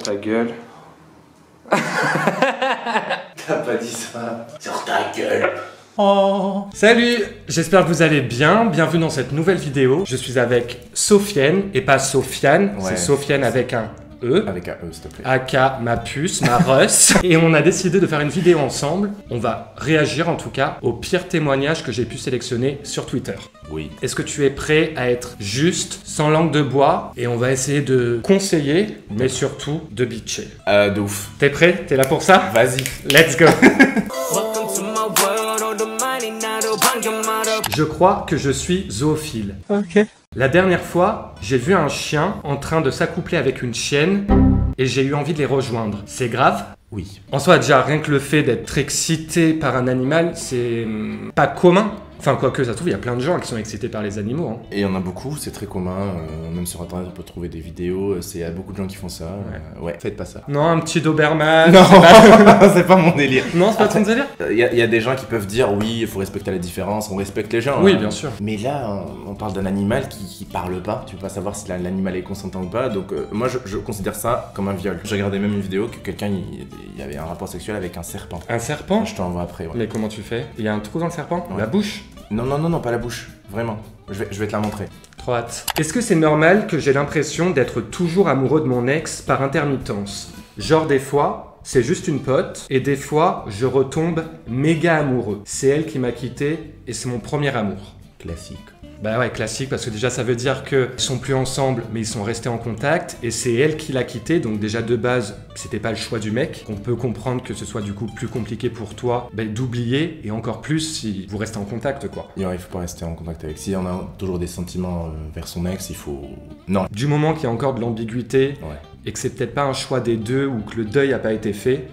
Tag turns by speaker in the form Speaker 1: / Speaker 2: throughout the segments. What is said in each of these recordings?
Speaker 1: ta gueule.
Speaker 2: T'as pas dit ça. Sur ta gueule.
Speaker 1: Oh. Salut, j'espère que vous allez bien. Bienvenue dans cette nouvelle vidéo. Je suis avec Sofiane et pas Sofiane. Ouais. C'est Sofiane avec un E.
Speaker 2: Avec un E, s'il te plaît.
Speaker 1: Aka ma puce, ma russe. Et on a décidé de faire une vidéo ensemble. On va réagir en tout cas aux pires témoignages que j'ai pu sélectionner sur Twitter.
Speaker 2: Oui.
Speaker 1: Est-ce que tu es prêt à être juste, sans langue de bois? Et on va essayer de conseiller, mais surtout de bitcher.
Speaker 2: De ouf.
Speaker 1: T'es prêt? T'es là pour ça?
Speaker 2: Vas-y.
Speaker 1: Let's go. Je crois que je suis zoophile. Ok. La dernière fois, j'ai vu un chien en train de s'accoupler avec une chienne et j'ai eu envie de les rejoindre. C'est grave?
Speaker 2: Oui.
Speaker 1: En soi, déjà, rien que le fait d'être excité par un animal, c'est pas commun. Enfin, quoique, ça se trouve, il y a plein de gens qui sont excités par les animaux. Hein.
Speaker 2: Et il y en a beaucoup, c'est très commun. Même sur internet, on peut trouver des vidéos. Il y a beaucoup de gens qui font ça. Ouais, faites pas ça.
Speaker 1: Non, un petit Doberman.
Speaker 2: Non, c'est pas mon délire.
Speaker 1: Non, c'est pas ton délire.
Speaker 2: Il y a des gens qui peuvent dire oui, il faut respecter la différence, on respecte les gens.
Speaker 1: Oui, bien sûr.
Speaker 2: Mais là, on parle d'un animal qui parle pas. Tu peux pas savoir si l'animal est consentant ou pas. Donc, moi, je considère ça comme un viol. J'ai regardé même une vidéo que quelqu'un, il y avait un rapport sexuel avec un serpent.
Speaker 1: Un serpent?
Speaker 2: Je t'envoie après. Ouais.
Speaker 1: Mais comment tu fais? Il y a un trou dans le serpent?
Speaker 2: Ouais.
Speaker 1: La bouche?
Speaker 2: Non, pas la bouche, vraiment. Je vais te la montrer.
Speaker 1: Trop hâte. Est-ce que c'est normal que j'ai l'impression d'être toujours amoureux de mon ex par intermittence? Genre des fois, c'est juste une pote, et des fois, je retombe méga amoureux. C'est elle qui m'a quitté, et c'est mon premier amour.
Speaker 2: Classique.
Speaker 1: Bah ouais, classique, parce que déjà ça veut dire qu'ils sont plus ensemble, mais ils sont restés en contact, et c'est elle qui l'a quitté, donc déjà de base, c'était pas le choix du mec. On peut comprendre que ce soit du coup plus compliqué pour toi d'oublier, et encore plus si vous restez en contact, quoi.
Speaker 2: Il faut pas rester en contact avec. Si on a toujours des sentiments vers son ex, il faut... Non.
Speaker 1: Du moment qu'il y a encore de l'ambiguïté, et que c'est peut-être pas un choix des deux, ou que le deuil a pas été fait,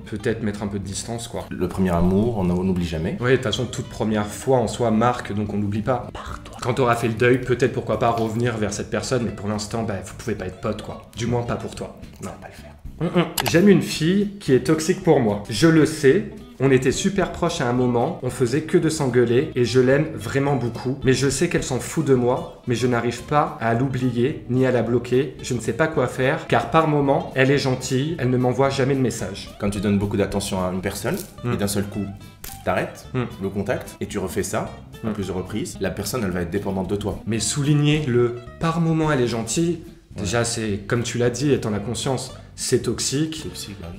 Speaker 1: peut-être mettre un peu de distance, quoi.
Speaker 2: Le premier amour, on n'oublie jamais.
Speaker 1: Oui, de toute façon, toute première fois en soi marque, donc on n'oublie pas. Quand t'auras fait le deuil, peut-être pourquoi pas revenir vers cette personne, mais pour l'instant, vous pouvez pas être potes, quoi. Du moins pas pour toi.
Speaker 2: Non, pas le faire.
Speaker 1: J'aime une fille qui est toxique pour moi. Je le sais. On était super proches à un moment, on faisait que de s'engueuler et je l'aime vraiment beaucoup. Mais je sais qu'elle s'en fout de moi, mais je n'arrive pas à l'oublier ni à la bloquer. Je ne sais pas quoi faire car par moment, elle est gentille, elle ne m'envoie jamais de message.
Speaker 2: Quand tu donnes beaucoup d'attention à une personne et d'un seul coup, t'arrêtes le contact et tu refais ça à plusieurs reprises, la personne elle va être dépendante de toi.
Speaker 1: Mais souligner le par moment elle est gentille, déjà c'est comme tu l'as dit et t'en as conscience. C'est toxique,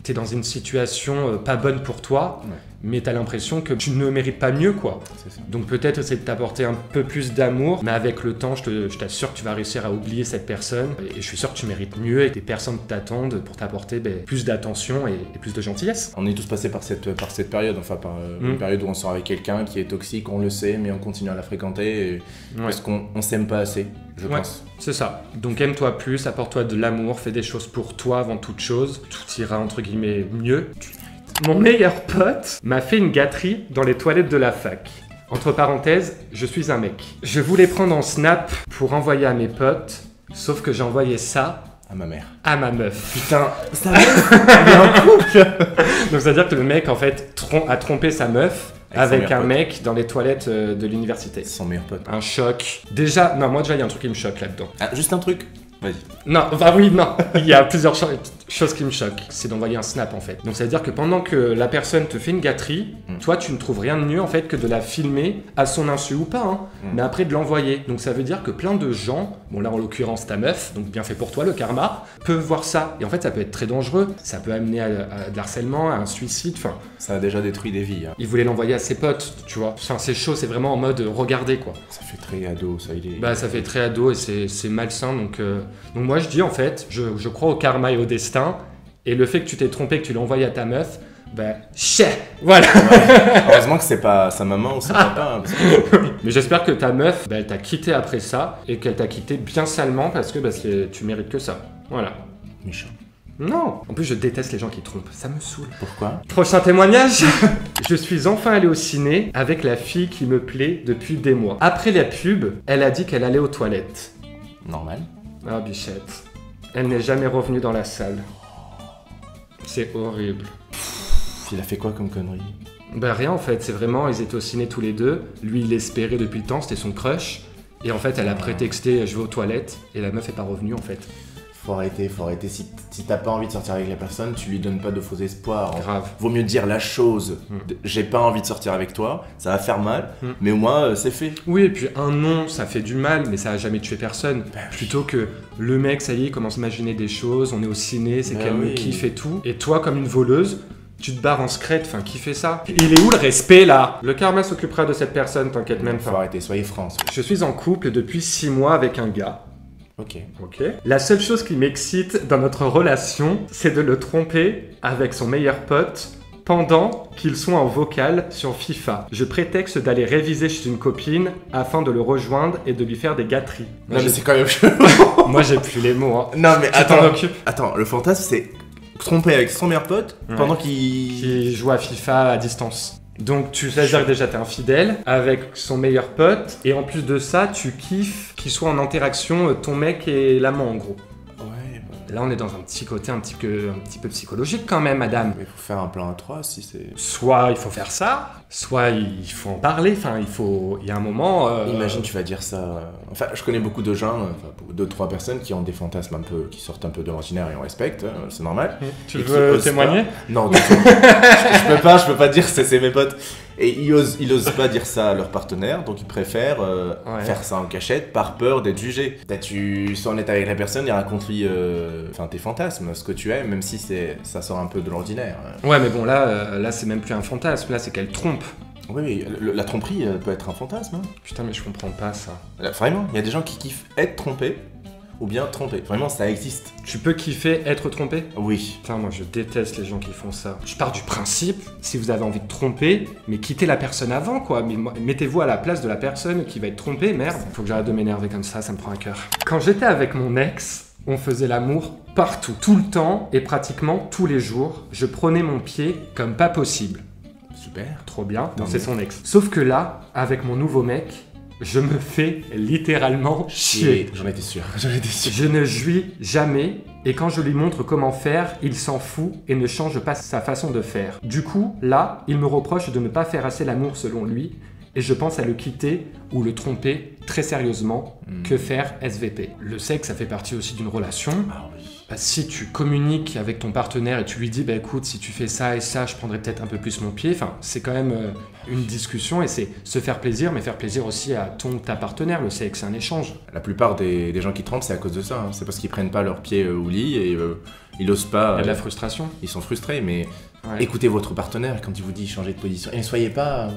Speaker 1: t'es dans une situation pas bonne pour toi, mais t'as l'impression que tu ne mérites pas mieux, quoi. Donc peut-être essayer de t'apporter un peu plus d'amour, mais avec le temps, je t'assure que tu vas réussir à oublier cette personne, et je suis sûr que tu mérites mieux, et des personnes t'attendent pour t'apporter plus d'attention et plus de gentillesse.
Speaker 2: On est tous passés par cette période, enfin par une période où on sort avec quelqu'un qui est toxique, on le sait, mais on continue à la fréquenter, parce qu'on s'aime pas assez. Je pense.
Speaker 1: C'est ça. Donc aime-toi plus, apporte-toi de l'amour, fais des choses pour toi avant toute chose. Tout ira entre guillemets mieux. Mon meilleur pote m'a fait une gâterie dans les toilettes de la fac. Entre parenthèses, je suis un mec. Je voulais prendre en snap pour envoyer à mes potes, sauf que j'ai envoyé ça
Speaker 2: à ma mère.
Speaker 1: À ma meuf.
Speaker 2: Putain, ça va un couple.
Speaker 1: Donc c'est-à-dire que le mec en fait a trompé sa meuf avec un mec dans les toilettes de l'université.
Speaker 2: Son meilleur pote.
Speaker 1: Un choc. Déjà, non, moi déjà il y a un truc qui me choque là-dedans.
Speaker 2: Ah, juste un truc. Vas-y.
Speaker 1: Non, non. Il y a plusieurs choses qui me choquent. C'est d'envoyer un snap en fait. Donc ça veut dire que pendant que la personne te fait une gâterie, toi tu ne trouves rien de mieux en fait que de la filmer à son insu ou pas, mais après de l'envoyer. Donc ça veut dire que plein de gens, bon là en l'occurrence ta meuf, donc bien fait pour toi le karma, peuvent voir ça. Et en fait ça peut être très dangereux. Ça peut amener à de l'harcèlement, à un suicide, enfin...
Speaker 2: Ça a déjà détruit des vies. Hein.
Speaker 1: Il voulait l'envoyer à ses potes, tu vois. Enfin c'est chaud, c'est vraiment en mode regarder quoi.
Speaker 2: Ça fait très ado, ça il est...
Speaker 1: Bah ça fait très ado et c'est malsain donc moi je dis en fait, je crois au karma et au destin, et le fait que tu t'es trompé, que tu l'as envoyé à ta meuf, voilà.
Speaker 2: Heureusement que c'est pas sa maman ou son papa. Parce que...
Speaker 1: Mais j'espère que ta meuf, elle t'a quitté après ça, et qu'elle t'a quitté bien salement parce que tu mérites que ça. Voilà.
Speaker 2: Méchant.
Speaker 1: Non. En plus je déteste les gens qui trompent, ça me saoule.
Speaker 2: Pourquoi?
Speaker 1: Prochain témoignage. Je suis enfin allé au ciné avec la fille qui me plaît depuis des mois. Après la pub, elle a dit qu'elle allait aux toilettes.
Speaker 2: Normal.
Speaker 1: Ah bichette. Elle n'est jamais revenue dans la salle. C'est horrible.
Speaker 2: Il a fait quoi comme connerie?
Speaker 1: Bah rien en fait, c'est vraiment, ils étaient au ciné tous les deux. Lui il l'espérait depuis le temps, c'était son crush. Et en fait elle a prétexté je vais aux toilettes et la meuf est pas revenue en fait.
Speaker 2: Faut arrêter. Si t'as pas envie de sortir avec la personne, tu lui donnes pas de faux espoirs.
Speaker 1: Grave.
Speaker 2: Vaut mieux dire la chose. J'ai pas envie de sortir avec toi, ça va faire mal, mais au moins c'est fait.
Speaker 1: Oui, et puis un non, ça fait du mal, mais ça a jamais tué personne. Plutôt que le mec, ça y est, il commence à imaginer des choses, on est au ciné, c'est qu'elle me kiffe et tout. Et toi, comme une voleuse, tu te barres en secrète, enfin qui fait ça? Il est où le respect là? Le karma s'occupera de cette personne, t'inquiète même
Speaker 2: Faut
Speaker 1: pas.
Speaker 2: arrêter, soyez francs.
Speaker 1: Je suis en couple depuis 6 mois avec un gars.
Speaker 2: Ok.
Speaker 1: La seule chose qui m'excite dans notre relation, c'est de le tromper avec son meilleur pote pendant qu'ils sont en vocal sur FIFA. Je prétexte d'aller réviser chez une copine afin de le rejoindre et de lui faire des gâteries.
Speaker 2: Non mais c'est quand même chaud.
Speaker 1: Moi j'ai plus les mots. Hein.
Speaker 2: Non mais
Speaker 1: Tu t'en occupes.
Speaker 2: Attends, le fantasme c'est tromper avec son meilleur pote pendant qu'il
Speaker 1: Qui joue à FIFA à distance. Donc tu sais dire que déjà t'es infidèle avec son meilleur pote et en plus de ça tu kiffes qu'il soit en interaction ton mec et l'amant en gros.
Speaker 2: Ouais.
Speaker 1: Là on est dans un petit côté un petit peu psychologique quand même madame.
Speaker 2: Mais faut faire un plan à 3 si c'est...
Speaker 1: Soit il faut faire ça, soit il faut en parler, enfin il y a un moment...
Speaker 2: Imagine tu vas dire ça... Enfin je connais beaucoup de gens, 2-3 personnes qui ont des fantasmes un peu, qui sortent un peu de l'ordinaire et on respecte, c'est normal.
Speaker 1: Tu veux témoigner?
Speaker 2: Non, du tout. je peux pas dire c'est mes potes. Et ils osent pas dire ça à leur partenaire, donc ils préfèrent faire ça en cachette par peur d'être jugé. Peut-être tu sois honnête avec la personne et raconte-lui tes fantasmes, ce que tu aimes, même si ça sort un peu de l'ordinaire.
Speaker 1: Ouais mais bon là c'est même plus un fantasme, là c'est qu'elle trompe.
Speaker 2: Oui, la tromperie peut être un fantasme. Hein.
Speaker 1: Putain mais je comprends pas ça.
Speaker 2: Vraiment, il y a des gens qui kiffent être trompés ou bien trompés. Vraiment ça existe.
Speaker 1: Tu peux kiffer être trompé?
Speaker 2: Oui.
Speaker 1: Putain moi je déteste les gens qui font ça. Je pars du principe, si vous avez envie de tromper, mais quittez la personne avant quoi. Mais mettez-vous à la place de la personne qui va être trompée, merde. Faut que j'arrête de m'énerver comme ça me prend un cœur. Quand j'étais avec mon ex, on faisait l'amour partout, tout le temps et pratiquement tous les jours. Je prenais mon pied comme pas possible.
Speaker 2: Super.
Speaker 1: Trop bien, donc c'est son ex. Sauf que là, avec mon nouveau mec, je me fais littéralement chier.
Speaker 2: J'en étais sûr.
Speaker 1: Je ne jouis jamais et quand je lui montre comment faire, il s'en fout et ne change pas sa façon de faire. Du coup, là, il me reproche de ne pas faire assez l'amour selon lui et je pense à le quitter ou le tromper très sérieusement. Que faire SVP? Le sexe, ça fait partie aussi d'une relation.
Speaker 2: Ah oui.
Speaker 1: Bah, si tu communiques avec ton partenaire et tu lui dis bah écoute si tu fais ça et ça je prendrai peut-être un peu plus mon pied, enfin c'est quand même une discussion et c'est se faire plaisir mais faire plaisir aussi à ta partenaire. Le sexe c'est un échange.
Speaker 2: La plupart des gens qui trompent c'est à cause de ça, hein. C'est parce qu'ils prennent pas leurs pieds au lit et ils osent pas.
Speaker 1: Il y a de la frustration.
Speaker 2: Ils sont frustrés mais écoutez votre partenaire quand il vous dit changer de position et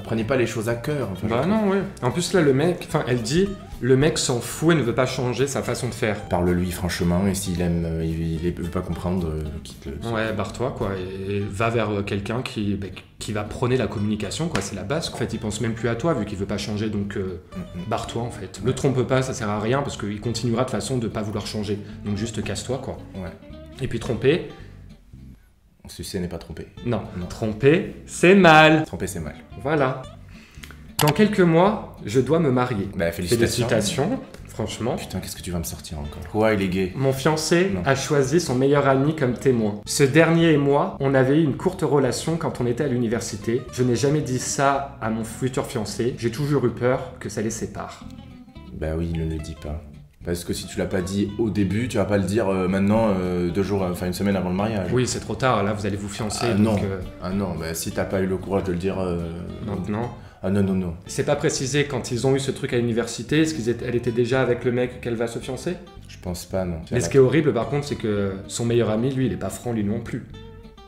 Speaker 2: prenez pas les choses à cœur. Enfin,
Speaker 1: bah non ouais. En plus là le mec, enfin elle dit le mec s'en fout et ne veut pas changer sa façon de faire.
Speaker 2: Parle-lui franchement et s'il aime, il veut pas comprendre, quitte-le.
Speaker 1: Ouais, barre-toi quoi et va vers quelqu'un qui va prôner la communication quoi, c'est la base. En fait, il pense même plus à toi vu qu'il veut pas changer donc barre-toi en fait. Le trompe pas, ça sert à rien parce qu'il continuera de façon de pas vouloir changer. Donc juste casse-toi quoi.
Speaker 2: Ouais.
Speaker 1: Et puis tromper.
Speaker 2: Sucer n'est pas tromper.
Speaker 1: Non, tromper, c'est mal.
Speaker 2: Tromper c'est mal.
Speaker 1: Voilà. Dans quelques mois, je dois me marier.
Speaker 2: Bah
Speaker 1: Félicitations, franchement.
Speaker 2: Putain, qu'est-ce que tu vas me sortir encore? Ouais, il est gay.
Speaker 1: Mon fiancé a choisi son meilleur ami comme témoin. Ce dernier et moi, on avait eu une courte relation quand on était à l'université. Je n'ai jamais dit ça à mon futur fiancé. J'ai toujours eu peur que ça les sépare.
Speaker 2: Bah oui, ne le dis pas. Parce que si tu l'as pas dit au début, tu vas pas le dire maintenant, 2 jours, enfin une semaine avant le mariage.
Speaker 1: Oui, c'est trop tard, là vous allez vous fiancer.
Speaker 2: Ah
Speaker 1: donc,
Speaker 2: non, ah non, bah si t'as pas eu le courage de le dire...
Speaker 1: Maintenant.
Speaker 2: Ah non.
Speaker 1: C'est pas précisé quand ils ont eu ce truc à l'université, est-ce qu'elle était déjà avec le mec qu'elle va se fiancer?
Speaker 2: Je pense pas, non.
Speaker 1: Mais ce qui est horrible par contre, c'est que son meilleur ami, lui, il est pas franc, lui non plus.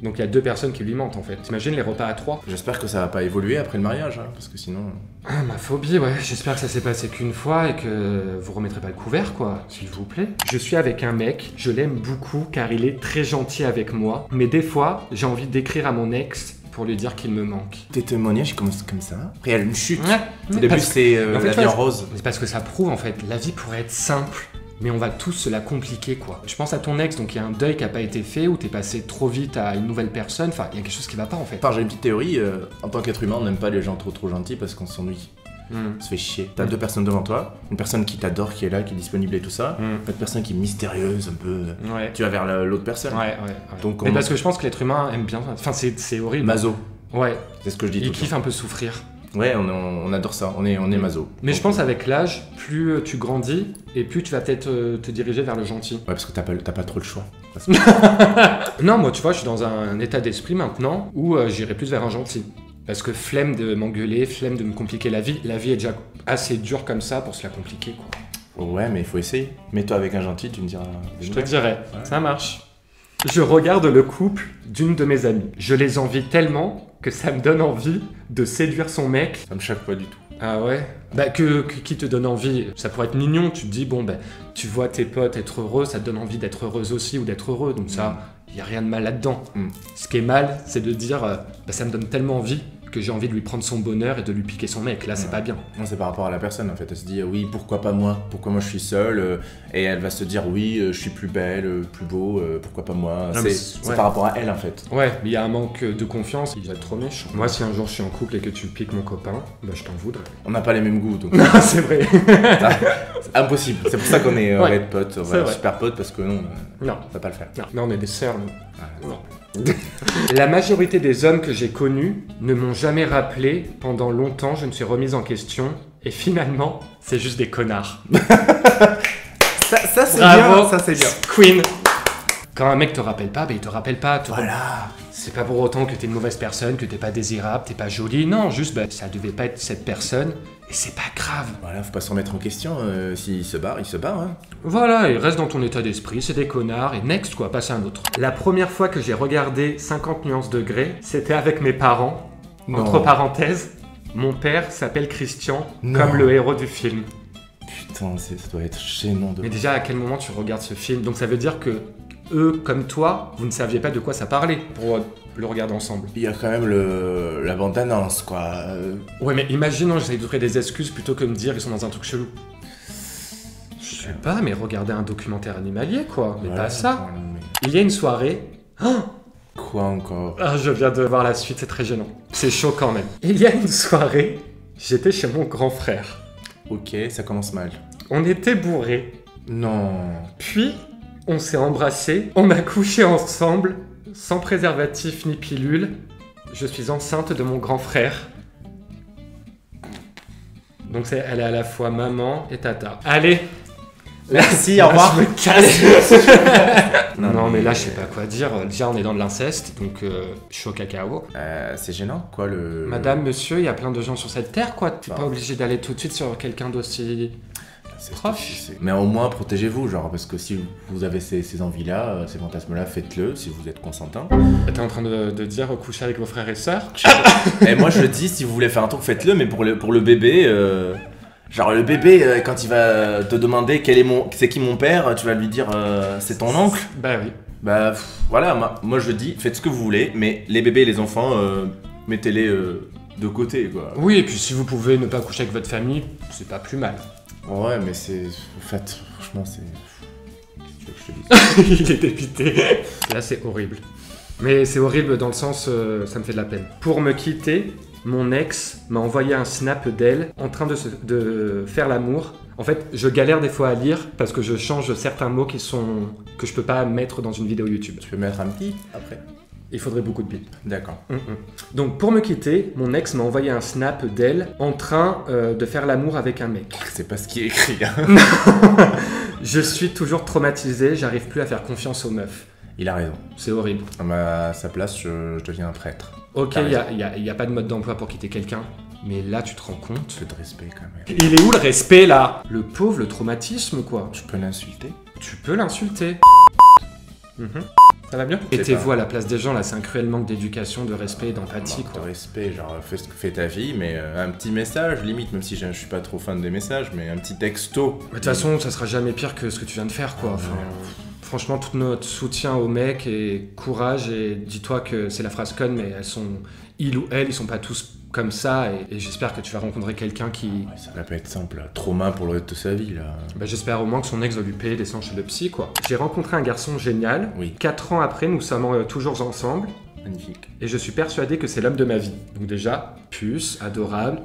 Speaker 1: Donc il y a 2 personnes qui lui mentent en fait. T'imagines les repas à 3?
Speaker 2: J'espère que ça va pas évoluer après le mariage, hein, parce que sinon...
Speaker 1: Ah, ma phobie, ouais. J'espère que ça s'est passé qu'une fois et que vous remettrez pas le couvert, quoi. S'il vous plaît. Je suis avec un mec, je l'aime beaucoup car il est très gentil avec moi. Mais des fois, j'ai envie d'écrire à mon ex pour lui dire qu'il me manque.
Speaker 2: Tes témoignages, ils commencent comme ça. Après, il y a une chute.
Speaker 1: Ouais.
Speaker 2: Au début, c'est
Speaker 1: en fait,
Speaker 2: la vie en rose.
Speaker 1: C'est parce que ça prouve, en fait, la vie pourrait être simple. Mais on va tous se la compliquer quoi. Je pense à ton ex, donc il y a un deuil qui a pas été fait, ou t'es passé trop vite à une nouvelle personne, enfin il y a quelque chose qui va pas en fait.
Speaker 2: Enfin, j'ai une petite théorie, en tant qu'être humain on n'aime pas les gens trop gentils parce qu'on s'ennuie. On se fait chier. T'as 2 personnes devant toi, une personne qui t'adore, qui est là, qui est disponible et tout ça, une autre personne qui est mystérieuse, un peu... Tu vas vers l'autre personne.
Speaker 1: Ouais.
Speaker 2: Donc,
Speaker 1: mais parce que je pense que l'être humain aime bien, enfin c'est horrible.
Speaker 2: Maso.
Speaker 1: Ouais.
Speaker 2: C'est ce que je dis tout le temps.
Speaker 1: Il kiffe un peu souffrir.
Speaker 2: Ouais, on adore ça, on est maso.
Speaker 1: Mais je pense avec l'âge, plus tu grandis et plus tu vas peut-être te diriger vers le gentil.
Speaker 2: Ouais, parce que t'as pas trop le choix.
Speaker 1: Non, moi tu vois, je suis dans un état d'esprit maintenant où j'irai plus vers un gentil. Parce que flemme de m'engueuler, flemme de me compliquer la vie est déjà assez dure comme ça pour se la compliquer, quoi.
Speaker 2: Ouais, mais il faut essayer. Mets-toi avec un gentil, tu me diras.
Speaker 1: Je te dirai, ouais. Ça marche. Je regarde le couple d'une de mes amies. Je les envie tellement que ça me donne envie de séduire son mec.
Speaker 2: Ça me choque pas du tout.
Speaker 1: Ah ouais? Bah qui te donne envie? Ça pourrait être mignon, tu te dis, bon, bah, tu vois tes potes être heureux, ça te donne envie d'être heureuse aussi ou d'être heureux, donc ça, il n'y a rien de mal là-dedans. Ce qui est mal, c'est de dire, bah, ça me donne tellement envie que j'ai envie de lui prendre son bonheur et de lui piquer son mec. Là, c'est pas bien.
Speaker 2: Non, c'est par rapport à la personne, en fait. Elle se dit, oui, pourquoi pas moi? Pourquoi moi je suis seule? Et elle va se dire, oui, je suis plus belle, plus beau, pourquoi pas moi? C'est par rapport à elle, en fait.
Speaker 1: Ouais, mais il y a un manque de confiance, il va être trop méchant. Moi, si un jour je suis en couple et que tu piques mon copain, bah je t'en voudrais.
Speaker 2: On n'a pas les mêmes goûts, donc.
Speaker 1: Non, c'est vrai.
Speaker 2: C'est impossible. C'est pour ça qu'on est
Speaker 1: ouais.
Speaker 2: potes, super potes, parce que non, on va pas le faire.
Speaker 1: Non, mais on est des sœurs, nous. Ah, non. La majorité des hommes que j'ai connus ne m'ont jamais rappelé. Pendant longtemps, je me suis remise en question. Et finalement, c'est juste des connards.
Speaker 2: ça c'est bien. Ça, c'est bien.
Speaker 1: Queen. Quand un mec te rappelle pas, bah, il te rappelle pas.
Speaker 2: Voilà.
Speaker 1: C'est pas pour autant que t'es une mauvaise personne, que t'es pas désirable, t'es pas jolie. Non, juste, bah, ça devait pas être cette personne. Et c'est pas grave.
Speaker 2: Voilà, faut pas se remettre en question. S'il se barre, il se barre. Hein.
Speaker 1: Voilà, et reste dans ton état d'esprit, c'est des connards, et next quoi, passe à un autre. La première fois que j'ai regardé 50 nuances de Grey, c'était avec mes parents. Non. Entre parenthèses, mon père s'appelle Christian, comme le héros du film.
Speaker 2: Putain, ça doit être gênant de...
Speaker 1: Mais déjà, à quel moment tu regardes ce film? Donc ça veut dire que eux, comme toi, vous ne saviez pas de quoi ça parlait pour le regarder ensemble.
Speaker 2: Il y a quand même la bande-annonce, quoi.
Speaker 1: Ouais, mais imaginons, j'essaie de trouver des excuses plutôt que de me dire ils sont dans un truc chelou. Je sais pas, mais regarder un documentaire animalier, quoi. Mais pas ça. Il y a une soirée... Oh,
Speaker 2: quoi encore?
Speaker 1: Ah, je viens de voir la suite, c'est très gênant. C'est chaud quand même. Il y a une soirée, j'étais chez mon grand frère.
Speaker 2: Ok, ça commence mal.
Speaker 1: On était bourrés.
Speaker 2: Non.
Speaker 1: Puis, on s'est embrassés, on a couché ensemble, sans préservatif ni pilule. Je suis enceinte de mon grand frère. Donc elle est à la fois maman et tata. Allez.
Speaker 2: Merci, au revoir.
Speaker 1: Je me casse. non, mais là, je sais pas quoi dire. Déjà, on est dans de l'inceste, donc je suis au cacao.
Speaker 2: C'est gênant, quoi, le...
Speaker 1: Madame, monsieur, il y a plein de gens sur cette terre, quoi. T'es pas obligé d'aller tout de suite sur quelqu'un d'aussi proche.
Speaker 2: Mais au moins, protégez-vous, genre, parce que si vous avez ces envies-là, ces fantasmes-là, faites-le, si vous êtes consentant.
Speaker 1: T'es en train de dire coucher avec vos frères et sœurs?
Speaker 2: Et moi, je dis, si vous voulez faire un tour, faites-le, mais pour le bébé... Genre le bébé, quand il va te demander c'est qui mon père, tu vas lui dire c'est ton oncle.
Speaker 1: Bah oui.
Speaker 2: Bah voilà, moi je dis faites ce que vous voulez, mais les bébés et les enfants, mettez-les de côté, quoi.
Speaker 1: Oui, et puis si vous pouvez ne pas coucher avec votre famille, c'est pas plus mal.
Speaker 2: Ouais, mais c'est... En fait, franchement, c'est... Qu'est-ce que je te dis?
Speaker 1: Il est dépité. Là, c'est horrible. Mais c'est horrible dans le sens, ça me fait de la peine. Pour me quitter... Mon ex m'a envoyé un snap d'elle en train de faire l'amour. En fait, je galère des fois à lire parce que je change certains mots que je peux pas mettre dans une vidéo YouTube.
Speaker 2: Tu peux mettre un bip après?
Speaker 1: Il faudrait beaucoup de bip.
Speaker 2: D'accord.
Speaker 1: Donc pour me quitter, mon ex m'a envoyé un snap d'elle en train de faire l'amour avec un mec.
Speaker 2: C'est pas ce qui est écrit. Hein.
Speaker 1: Je suis toujours traumatisé, j'arrive plus à faire confiance aux meufs.
Speaker 2: Il a raison.
Speaker 1: C'est horrible.
Speaker 2: À sa place, je deviens un prêtre.
Speaker 1: Ok, il y a pas de mode d'emploi pour quitter quelqu'un, mais là tu te rends compte.
Speaker 2: Un peu de respect quand même.
Speaker 1: Il est où le respect là? Le pauvre, le traumatisme quoi.
Speaker 2: Tu peux l'insulter?
Speaker 1: Tu peux l'insulter. Ça va bien? Mettez-vous à la place des gens là, c'est un cruel manque d'éducation, de respect et d'empathie quoi.
Speaker 2: De respect, genre fais ta vie, mais un petit message, limite, même si je suis pas trop fan des messages, mais un petit texto.
Speaker 1: De toute façon, ça sera jamais pire que ce que tu viens de faire quoi. Franchement, tout notre soutien aux mecs et courage, et dis-toi que c'est la phrase conne, mais ils ou elles, ils sont pas tous comme ça, et j'espère que tu vas rencontrer quelqu'un qui...
Speaker 2: Ouais, ça va pas être simple, là. Trauma pour le reste de sa vie, là.
Speaker 1: Bah, j'espère au moins que son ex va lui payer des séances chez le psy, quoi. J'ai rencontré un garçon génial, 4 ans après, nous sommes toujours ensemble.
Speaker 2: Magnifique.
Speaker 1: Et je suis persuadé que c'est l'homme de ma vie. Donc déjà, puce, adorable,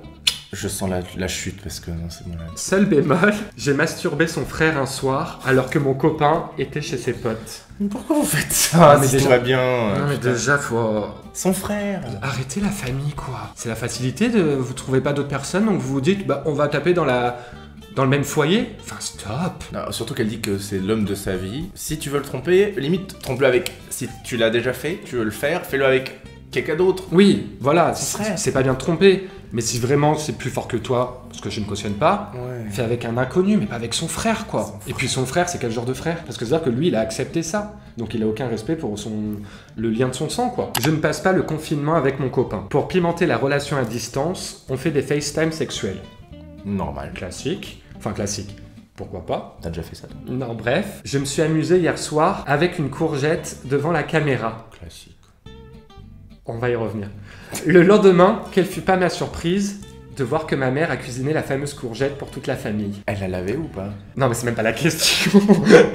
Speaker 2: Je sens la chute parce que non, c'est bon. Là.
Speaker 1: Seul bémol, j'ai masturbé son frère un soir alors que mon copain était chez ses potes.
Speaker 2: Mais pourquoi vous faites ça?
Speaker 1: Mais
Speaker 2: si
Speaker 1: déjà...
Speaker 2: tout va bien.
Speaker 1: Non mais déjà faut...
Speaker 2: Son frère.
Speaker 1: Arrêtez la famille quoi. C'est la facilité de... Vous trouvez pas d'autres personnes donc vous vous dites bah on va taper dans le même foyer. Enfin stop.
Speaker 2: Non, surtout qu'elle dit que c'est l'homme de sa vie. Si tu veux le tromper, limite trompe-le avec... Si tu l'as déjà fait, tu veux le faire, fais-le avec quelqu'un d'autre.
Speaker 1: Oui, voilà, c'est pas bien de tromper. Mais si vraiment c'est plus fort que toi, parce que je ne cautionne pas, fais avec un inconnu, mais pas avec son frère, quoi. Et puis son frère, c'est quel genre de frère? Parce que c'est-à-dire que lui, il a accepté ça. Donc il a aucun respect pour le lien de son sang, quoi. Je ne passe pas le confinement avec mon copain. Pour pimenter la relation à distance, on fait des FaceTime sexuels.
Speaker 2: Normal.
Speaker 1: Classique. Enfin, classique. Pourquoi pas?
Speaker 2: T'as déjà fait ça, toi?
Speaker 1: Non, bref. Je me suis amusé hier soir avec une courgette devant la caméra.
Speaker 2: Classique.
Speaker 1: On va y revenir. Le lendemain, quelle fut pas ma surprise de voir que ma mère a cuisiné la fameuse courgette pour toute la famille.
Speaker 2: Elle l'a lavée ou pas?
Speaker 1: Non, mais c'est même pas la question.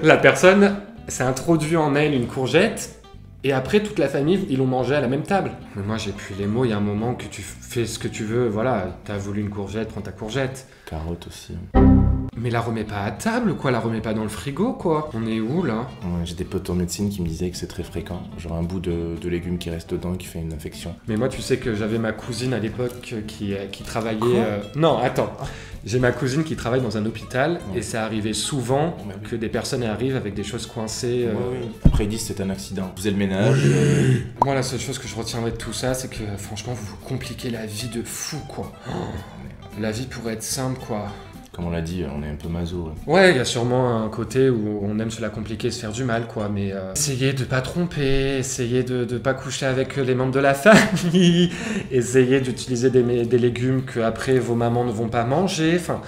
Speaker 1: La personne s'est introduit en elle une courgette et après toute la famille, ils l'ont mangée à la même table. Mais moi, j'ai plus les mots. Il y a un moment que tu fais ce que tu veux. Voilà, t'as voulu une courgette, prends ta courgette.
Speaker 2: Carotte aussi.
Speaker 1: Mais la remets pas à table, quoi. La remets pas dans le frigo, quoi. On est où, là?
Speaker 2: Ouais, j'ai des potes en médecine qui me disaient que c'est très fréquent. Genre un bout de légumes qui reste dedans et qui fait une infection.
Speaker 1: Mais moi, tu sais que j'avais ma cousine à l'époque qui travaillait... Non, attends. J'ai ma cousine qui travaille dans un hôpital et ça arrivait souvent que des personnes arrivent avec des choses coincées.
Speaker 2: Oui. Après, ils disent c'est un accident. Vous faisez le ménage.
Speaker 1: Moi, la seule chose que je retiendrai de tout ça, c'est que franchement, vous vous compliquez la vie de fou, quoi. La vie pourrait être simple, quoi.
Speaker 2: Comme on l'a dit, on est un peu maso.
Speaker 1: Ouais, il y a sûrement un côté où on aime se la compliquer, se faire du mal, quoi. Mais essayez de pas tromper, essayez de pas coucher avec les membres de la famille, essayez d'utiliser des légumes que après vos mamans ne vont pas manger, enfin...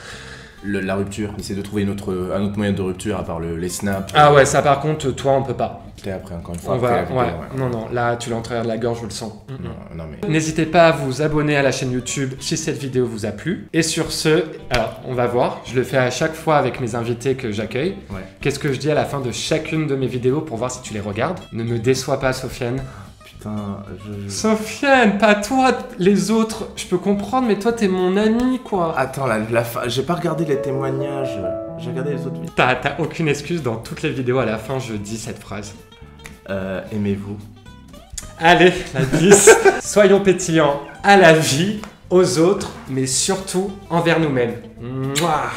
Speaker 2: La rupture, essayer de trouver un autre moyen de rupture à part les snaps.
Speaker 1: Ah ouais, ça par contre, toi, on peut pas.
Speaker 2: Et après, encore une fois,
Speaker 1: Non, là, tu l'as en travers de la gorge, je le sens.
Speaker 2: Non, mais...
Speaker 1: N'hésitez pas à vous abonner à la chaîne YouTube si cette vidéo vous a plu. Et sur ce, alors, on va voir, je le fais à chaque fois avec mes invités que j'accueille.
Speaker 2: Ouais.
Speaker 1: Qu'est-ce que je dis à la fin de chacune de mes vidéos pour voir si tu les regardes? Ne me déçois pas, Sofiane.
Speaker 2: Putain,
Speaker 1: Sofiane, pas toi, les autres, je peux comprendre, mais toi, t'es mon ami, quoi.
Speaker 2: Attends, j'ai pas regardé les témoignages, j'ai regardé les autres vidéos.
Speaker 1: T'as aucune excuse, dans toutes les vidéos, à la fin, je dis cette phrase.
Speaker 2: Aimez-vous.
Speaker 1: Allez, la 10. Soyons pétillants à la vie, aux autres, mais surtout envers nous-mêmes. Mouah.